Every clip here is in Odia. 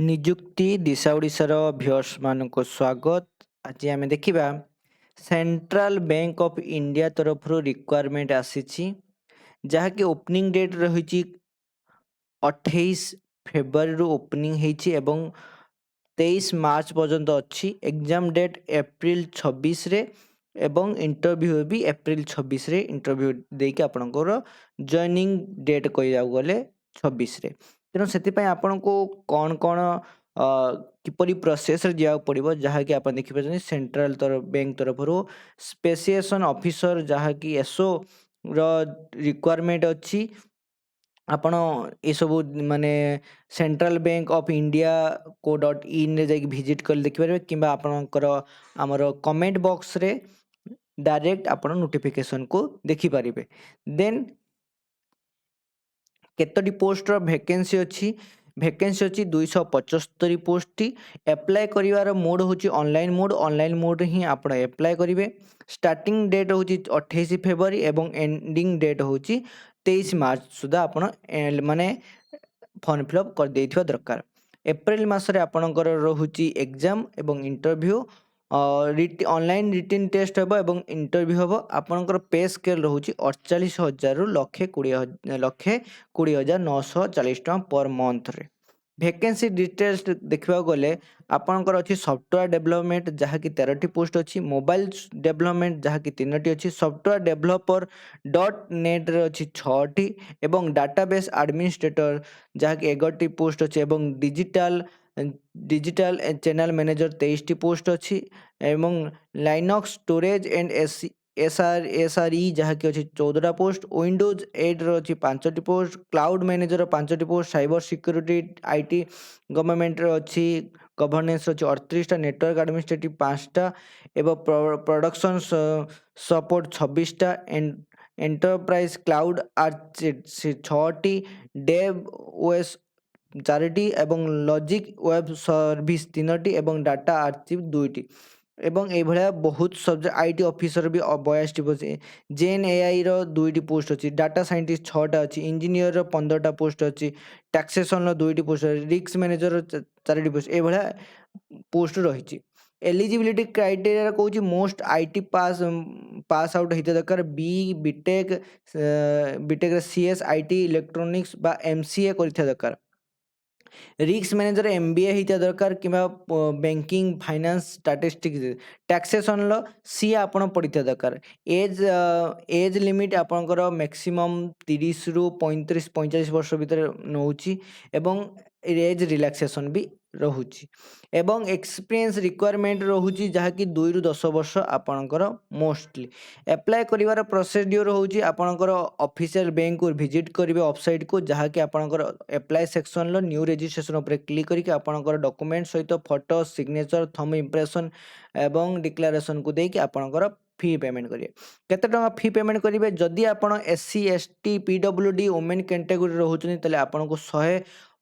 ନିଯୁକ୍ତି ଦିଶା ଓଡ଼ିଶାର ଭିଉୟର୍ସମାନଙ୍କୁ ସ୍ୱାଗତ। ଆଜି ଆମେ ଦେଖିବା ସେଣ୍ଟ୍ରାଲ ବ୍ୟାଙ୍କ ଅଫ୍ ଇଣ୍ଡିଆ ତରଫରୁ ରିକ୍ୱାରମେଣ୍ଟ ଆସିଛି, ଯାହାକି ଓପନିଂ ଡେଟ୍ ରହିଛି 28 ଫେବୃଆରୀରୁ ଓପନିଂ ହେଇଛି ଏବଂ 23 ମାର୍ଚ୍ଚ ପର୍ଯ୍ୟନ୍ତ ଅଛି। ଏକ୍ଜାମ ଡେଟ୍ ଏପ୍ରିଲ 26ରେ ଏବଂ ଇଣ୍ଟରଭ୍ୟୁ ବି ଏପ୍ରିଲ 26ରେ ଇଣ୍ଟରଭ୍ୟୁ ଦେଇକି ଆପଣଙ୍କର ଜଏନିଂ ଡେଟ୍ କହିବାକୁ ଗଲେ 26ରେ। ତେଣୁ ସେଥିପାଇଁ ଆପଣଙ୍କୁ କ'ଣ କିପରି ପ୍ରୋସେସ୍ରେ ଯିବାକୁ ପଡ଼ିବ, ଯାହାକି ଆପଣ ଦେଖିପାରୁଛନ୍ତି ସେଣ୍ଟ୍ରାଲ ବ୍ୟାଙ୍କ ତରଫରୁ ସ୍ପେସିଏସନ୍ ଅଫିସର ଯାହାକି ଏସ୍ଓର ରିକ୍ୱାରମେଣ୍ଟ ଅଛି। ଆପଣ ଏସବୁ ମାନେ ସେଣ୍ଟ୍ରାଲ ବ୍ୟାଙ୍କ ଅଫ୍ ଇଣ୍ଡିଆ co.inରେ ଯାଇକି ଭିଜିଟ୍ କଲେ ଦେଖିପାରିବେ, କିମ୍ବା ଆପଣଙ୍କର ଆମର କମେଣ୍ଟ ବକ୍ସରେ ଡାଇରେକ୍ଟ ଆପଣ ନୋଟିଫିକେସନକୁ ଦେଖିପାରିବେ। ଦେନ୍ କେତୋଟି ପୋଷ୍ଟର ଭ୍ୟାକେନ୍ସି ଅଛି? ଭ୍ୟାକେନ୍ସି ଅଛି 275 ପୋଷ୍ଟଟି। ଆପ୍ଲାଏ କରିବାର ମୋଡ଼ ହେଉଛି ଅନଲାଇନ୍ ମୋଡ଼। ଅନଲାଇନ୍ ମୋଡ଼ରେ ହିଁ ଆପଣ ଆପ୍ଲାଏ କରିବେ। ଷ୍ଟାର୍ଟିଂ ଡେଟ୍ ହେଉଛି 28 ଫେବୃଆରୀ ଏବଂ ଏଣ୍ଡିଂ ଡେଟ୍ ହେଉଛି 23 ମାର୍ଚ୍ଚ ସୁଦ୍ଧା ଆପଣ ମାନେ ଫର୍ମ ଫିଲ୍ଅପ୍ କରିଦେଇଥିବା ଦରକାର। ଏପ୍ରିଲ ମାସରେ ଆପଣଙ୍କର ରହୁଛି ଏକ୍ଜାମ ଏବଂ ଇଣ୍ଟରଭ୍ୟୁ। ଅନଲାଇନ୍ ରିଟିନ୍ ଟେଷ୍ଟ ହେବ ଏବଂ ଇଣ୍ଟରଭ୍ୟୁ ହେବ। ଆପଣଙ୍କର ପେ ସ୍କେଲ୍ ରହୁଛି 48,000ରୁ 1,20,940 ଟଙ୍କା ପର୍ ମନ୍ଥରେ। ଭ୍ୟାକେନ୍ସି ଡିଟେଲ୍ସ ଦେଖିବାକୁ ଗଲେ ଆପଣଙ୍କର ଅଛି ସଫ୍ଟୱେୟାର ଡେଭଲପମେଣ୍ଟ, ଯାହାକି 13ଟି ପୋଷ୍ଟ ଅଛି। ମୋବାଇଲ ଡେଭଲପମେଣ୍ଟ, ଯାହାକି 3ଟି ଅଛି। ସଫ୍ଟୱେୟାର ଡେଭଲପର .netରେ ଅଛି 6ଟି ଏବଂ ଡାଟାବେସ୍ ଆଡମିନିଷ୍ଟ୍ରେଟର ଯାହାକି 11ଟି ପୋଷ୍ଟ ଅଛି ଏବଂ ଡିଜିଟାଲ ଚ୍ୟାନେଲ ମ୍ୟାନେଜର 23ଟି ପୋଷ୍ଟ ଅଛି ଏବଂ ଲାଇନକ୍ସ ଷ୍ଟୋରେଜ ଆଣ୍ଡ SRE ଯାହାକି ଅଛି 14ଟା ପୋଷ୍ଟ। ୱିଣ୍ଡୋଜ୍ 8ର ଅଛି 5ଟି ପୋଷ୍ଟ। କ୍ଲାଉଡ ମ୍ୟାନେଜର 5ଟି ପୋଷ୍ଟ। ସାଇବର ସିକ୍ୟୁରିଟି IT ଗଭର୍ଣ୍ଣମେଣ୍ଟର ଅଛି ଗଭର୍ଣ୍ଣେନ୍ସ ଅଛି 38ଟା। ନେଟୱାର୍କ ଆଡମିନିଷ୍ଟ୍ରେଟିଭ 5ଟା ଏବଂ ପ୍ରଡକ୍ସନ ସପୋର୍ଟ 26ଟା। ଏଣ୍ଟରପ୍ରାଇଜ କ୍ଲାଉଡ ଆର୍ଚ 6ଟି। ଡେଭ୍ OS 4ଟି ଏବଂ ଲଜିକ୍ ୱେବ୍ ସର୍ଭିସ 3ଟି ଏବଂ ଡାଟା ଆର୍ଚିଭ୍ 2ଟି ଏବଂ ଏଇଭଳିଆ ବହୁତ ସବଜେକ୍ଟ। IT ଅଫିସର ବି 82ଟି ପୋଷ୍ଟ। ଜେନ୍ AIର 2ଟି ପୋଷ୍ଟ ଅଛି। ଡାଟା ସାଇଣ୍ଟିଷ୍ଟ 6ଟା ଅଛି। ଇଞ୍ଜିନିୟରର 15ଟା ପୋଷ୍ଟ ଅଛି। ଟାକ୍ସେସନର 2ଟି ପୋଷ୍ଟ ଅଛି। ରିସ୍କ ମ୍ୟାନେଜର 4ଟି ପୋଷ୍ଟ। ଏଇଭଳିଆ ପୋଷ୍ଟ ରହିଛି। ଏଲିଜିବିଲିଟି କ୍ରାଇଟେରିଆ କହୁଛି ମୋଷ୍ଟ IT ପାସ୍ ଆଉଟ୍ ହେଇଥିବା ଦରକାର। ବିଟେକ୍ରେ CS IT ଇଲେକ୍ଟ୍ରୋନିକ୍ସ ବା MCA କରିଥିବା ଦରକାର। ରିସ୍କ ମ୍ୟାନେଜର MBA ହେଇଥିବା ଦରକାର କିମ୍ବା ବ୍ୟାଙ୍କିଂ ଫାଇନାନ୍ସ ଷ୍ଟାଟିଷ୍ଟିକ୍ସ। ଟାକ୍ସେସନର ସିଏ ଆପଣ ପଢ଼ିଥିବା ଦରକାର। ଏଜ୍ ଲିମିଟ୍ ଆପଣଙ୍କର ମ୍ୟାକ୍ସିମମ୍ 30ରୁ 45 ବର୍ଷ ଭିତରେ ନେଉଛି ଏବଂ ଏଜ୍ ରିଲାକ୍ସେସନ୍ ବି ରହୁଛି ଏବଂ ଏକ୍ସପିରିଏନ୍ସ ରିକ୍ୱାରମେଣ୍ଟ ରହୁଛି, ଯାହାକି 2ରୁ 10 ବର୍ଷ ଆପଣଙ୍କର ମୋଷ୍ଟଲି। ଆପ୍ଲାଏ କରିବାର ପ୍ରୋସିଡିଓର ହେଉଛି ଆପଣଙ୍କର ଅଫିସିଆଲ ବ୍ୟାଙ୍କକୁ ଭିଜିଟ୍ କରିବେ ୱେବସାଇଟ୍କୁ, ଯାହାକି ଆପଣଙ୍କର ଆପ୍ଲାଏ ସେକ୍ସନର ନ୍ୟୁ ରେଜିଷ୍ଟ୍ରେସନ୍ ଉପରେ କ୍ଲିକ୍ କରିକି ଆପଣଙ୍କର ଡକୁମେଣ୍ଟ ସହିତ ଫଟୋ, ସିଗ୍ନେଚର, ଥମ୍ବ ଇମ୍ପ୍ରେସନ୍ ଏବଂ ଡିକ୍ଲାରେସନକୁ ଦେଇକି ଆପଣଙ୍କର ଫି ପେମେଣ୍ଟ କରିବେ। କେତେ ଟଙ୍କା ଫି ପେମେଣ୍ଟ କରିବେ? ଯଦି ଆପଣ SC ST PWD women category ରହୁଛନ୍ତି ତାହେଲେ ଆପଣଙ୍କୁ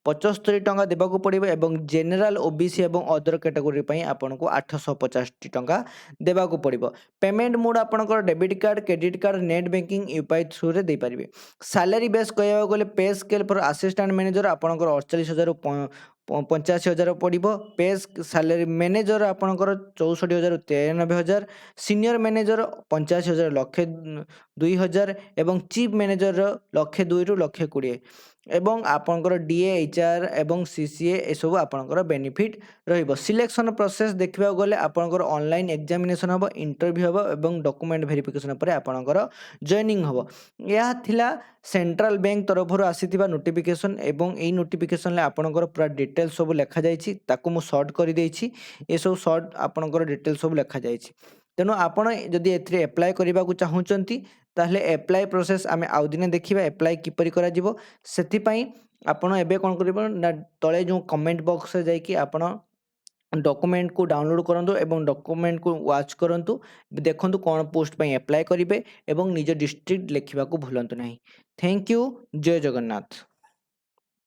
175 ଟଙ୍କା ଦେବାକୁ ପଡ଼ିବ ଏବଂ ଜେନେରାଲ OBC ଏବଂ ଅଦର କ୍ୟାଟେଗୋରୀ ପାଇଁ ଆପଣଙ୍କୁ 850 ଟଙ୍କା ଦେବାକୁ ପଡ଼ିବ। ପେମେଣ୍ଟ ମୋଡ଼ ଆପଣଙ୍କର debit card, credit card, net banking UPI ଥ୍ରୁରେ ଦେଇପାରିବେ। ସାଲାରୀ ବେସ୍ କହିବାକୁ ଗଲେ ପେ ସ୍କେଲ୍ ଫର ଆସିଷ୍ଟାଣ୍ଟ ମ୍ୟାନେଜର ଆପଣଙ୍କର 48,000ରୁ 85,000 ପଡ଼ିବ। ପେ ସାଲାରୀ ମ୍ୟାନେଜର ଆପଣଙ୍କର 64,000ରୁ 93,000। ସିନିୟର ମ୍ୟାନେଜର 85,000 1,02,000 ଏବଂ ଚିଫ୍ ମ୍ୟାନେଜର 1,02,000ରୁ 1,20,000 ଏବଂ ଆପଣଙ୍କର DA HR ଏବଂ CCA ଏସବୁ ଆପଣଙ୍କର ବେନିଫିଟ୍ ରହିବ। ସିଲେକ୍ସନ ପ୍ରୋସେସ୍ ଦେଖିବାକୁ ଗଲେ ଆପଣଙ୍କର ଅନଲାଇନ୍ ଏକ୍ଜାମିନେସନ୍ ହେବ, ଇଣ୍ଟରଭ୍ୟୁ ହେବ ଏବଂ ଡକୁମେଣ୍ଟ ଭେରିଫିକେସନ୍ ପରେ ଆପଣଙ୍କର ଜଏନିଂ ହେବ। ଏହା ଥିଲା ସେଣ୍ଟ୍ରାଲ ବ୍ୟାଙ୍କ ତରଫରୁ ଆସିଥିବା ନୋଟିଫିକେସନ୍ ଏବଂ ଏଇ ନୋଟିଫିକେସନ୍ରେ ଆପଣଙ୍କର ପୁରା ଡିଟେଲ୍ସ ସବୁ ଲେଖାଯାଇଛି। ତାକୁ ମୁଁ ସର୍ଟ କରିଦେଇଛି। ଏସବୁ ସର୍ଟ ଆପଣଙ୍କର ଡିଟେଲ୍ସ ସବୁ ଲେଖାଯାଇଛି। ତେଣୁ ଆପଣ ଯଦି ଏଥିରେ ଆପ୍ଲାଏ କରିବାକୁ ଚାହୁଁଛନ୍ତି ତାହେଲେ ଆପ୍ଲାଏ ପ୍ରୋସେସ୍ ଆମେ ଆଉ ଦିନେ ଦେଖିବା। ଆପ୍ଲାଏ କିପରି କରାଯିବ ସେଥିପାଇଁ ଆପଣ ଏବେ କ'ଣ କରିବେ ନା ତଳେ ଯେଉଁ କମେଣ୍ଟ ବକ୍ସରେ ଯାଇକି ଆପଣ ଡକୁମେଣ୍ଟକୁ ଡାଉନଲୋଡ଼ କରନ୍ତୁ ଏବଂ ଡକୁମେଣ୍ଟକୁ ୱାଚ୍ କରନ୍ତୁ। ଦେଖନ୍ତୁ କ'ଣ ପୋଷ୍ଟ ପାଇଁ ଆପ୍ଲାଏ କରିବେ ଏବଂ ନିଜ ଡିଷ୍ଟ୍ରିକ୍ଟ ଲେଖିବାକୁ ଭୁଲନ୍ତୁ ନାହିଁ। Thank you. ଜୟ ଜଗନ୍ନାଥ।